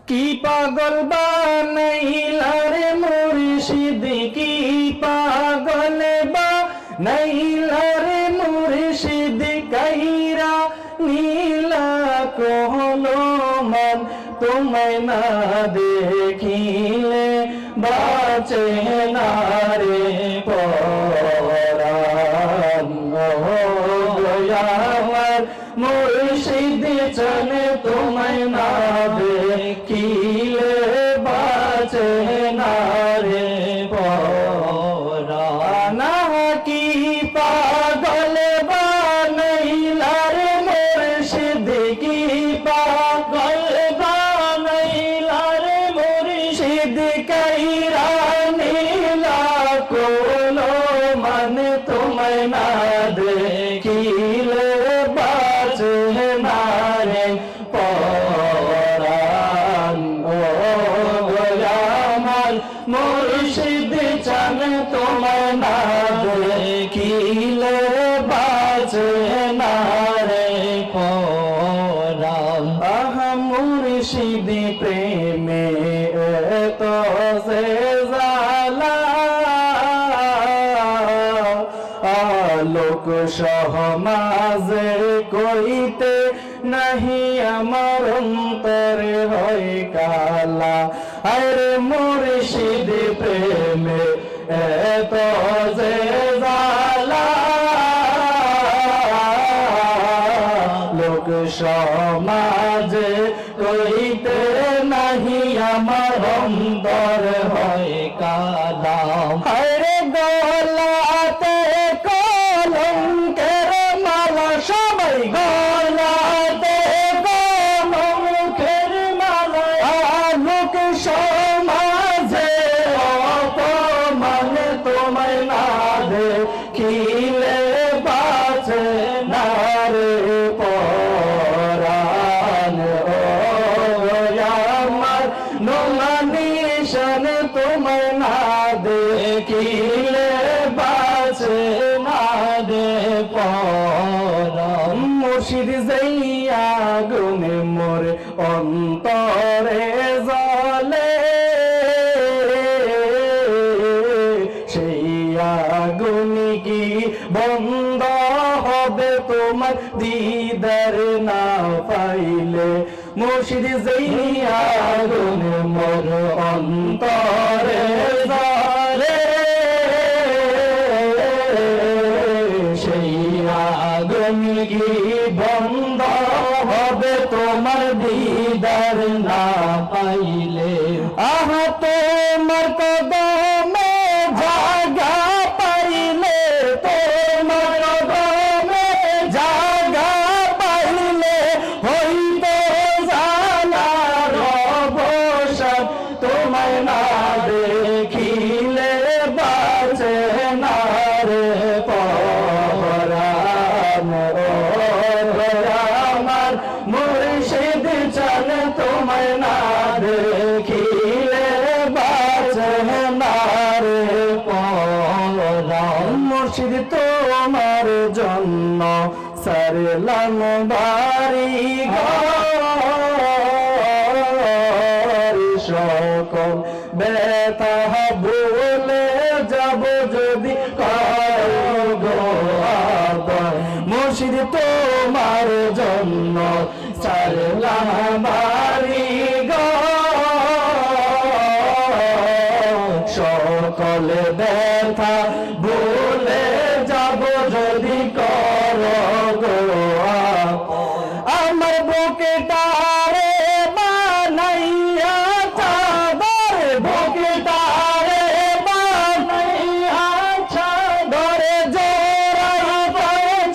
কি পাগল বানাইলা রে মুর্শিদ, কি পাগল বানাইলা রে মুর্শিদ, কাইরা নীলা কোহলো মান তোমায় না দেখিলে বাঁচে না রে পরাণ। আমার মুর্শিদ চলে তোমায় না দেখিলে বাঁচে না রে পরাণ। কি পাগল বানাইলা রে মুর্শিদ, কি পাগল বানাইলা রে মুর্শিদ, কাইরা নীলা কোলো মানে তোমায় না দেখিলে বাঁচে না রে পরাণ। ও আমার মুর্শিদ চান তোমায় না দেখিলে বাঁচে না রে পরাণ। আহা মুর্শিদ প্রেমে এত সে জালা, লোক সমাজে কইতে নাহি আমার অন্তরে হয় কালা। আরে মুর্শিদ প্রেমে এত যে জালা, লোক সমাজে কইতে নাহি আমার অন্তর হয় কালা। আরে গলাতে কলঙ্কের মালা, সবাই গলাতে কলঙ্কের মালা, লোক সমাজে অপমান তোমায় না দেখিলে বাঁচে না রে পরাণ। ও আমার নোমানিশান তোমায় না দেখিলে বাঁচে না রে পরাণ। মুর্শিদ যাইয়া গুনে মোর অন্তরে জলে, সেই আগুন কি বন্ধ হবে তোমার দিদার না পাইলে। মুর্শিদ যাইয়া গুনে মোর অন্তরে জলে, সেই আগুন কি বন্ধ হবে তোমার দিদার না পাইলে। আহা তোমার কদমে জাগা পাইলে, তোমার কদমে জাগা পাইলে হইতো জানার অবসান তোমায় না দেখিলে বাঁচে না রে পরাণ। ও আমার মুর্শিদ চান তোমায় না দেখিলে বাঁচে না রে পরাণ। মুর্শিদ তোমার জন্য সারলাম বাড়ি ঘর, সকল ব্যথা ভুলে যাব যদি করো আদর। মুর্শিদ তোমার জন্য সারলাম বাড়ি ঘর, সকল ব্যথা ভুলে যাব যদি করো গো আপন। আমার বুকে তারে বানাইয়া চাদর, বুকে তারে বানাইয়া চাদর, জোড়াই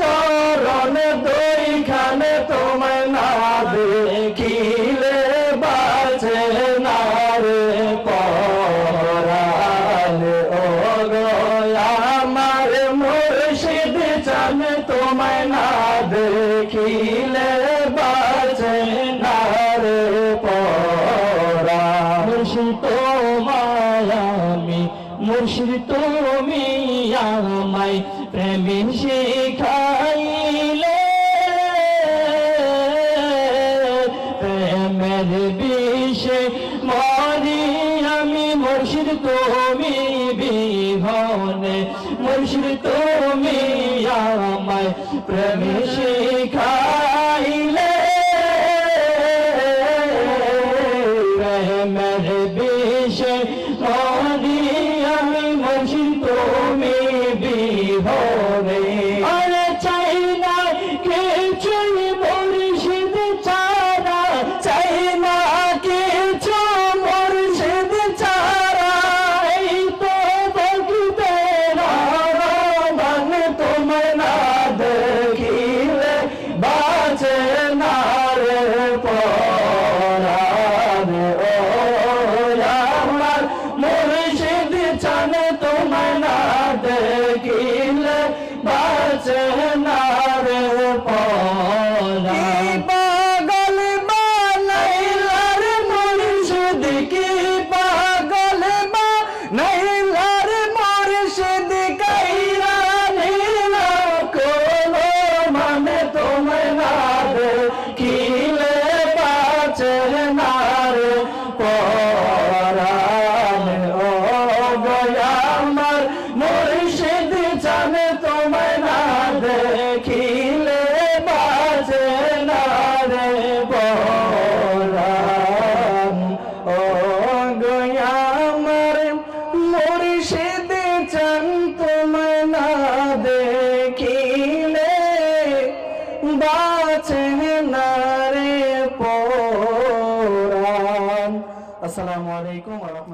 চরণ দুইখানে তোমায় না দেখিলে বাঁচে না রে পরাণ। ও গো আমার মুর্শিদ চান তোমায় না দেখিলে বাঁচে না রে পরাণ। মুর্শিদ তোমায় আমি, মুর্শিদ তুমি আমায় প্রেমে শিখাইলে, প্রেমের বিষ বেশে মরি আমি মুর্শিদ তুমি বিহনে মুর্শিদ তুমি আমায় প্রেমে শিখাইলে প্রেমের বেশে মরি আমি মুর্শিদ তুমি বিহনে আরে চাই না কিছুই মুর্শিদ ছাড়া চাই না কিছু মুর্শিদ ছাড়া এই তো দেখতে রহমান তোমায় না দেখিলে বাঁচে না রে পরাণ ও আমার মুর্শিদ চান তোমায় না দেখিলে বাঁচে না রে পরাণ পাগল বানাইলার মুর্শিদ কি পাগল বানাইলার মুর্শিদ কাইরা নীলা কোনো মানে তোমায় না দেখিলে বাঁচে না রে পরাণ ও গয়া আমার মুর্শিদ জানে তোমায় না দেখিলে বাঁচে না রে পরাণ ও গয়া আমার মুর্শিদ জান তোমায় না দেখিলে বাঁচে না রে পরাণ। আসসালামু আলাইকুম ওয়া রাহমাতুল্লাহ।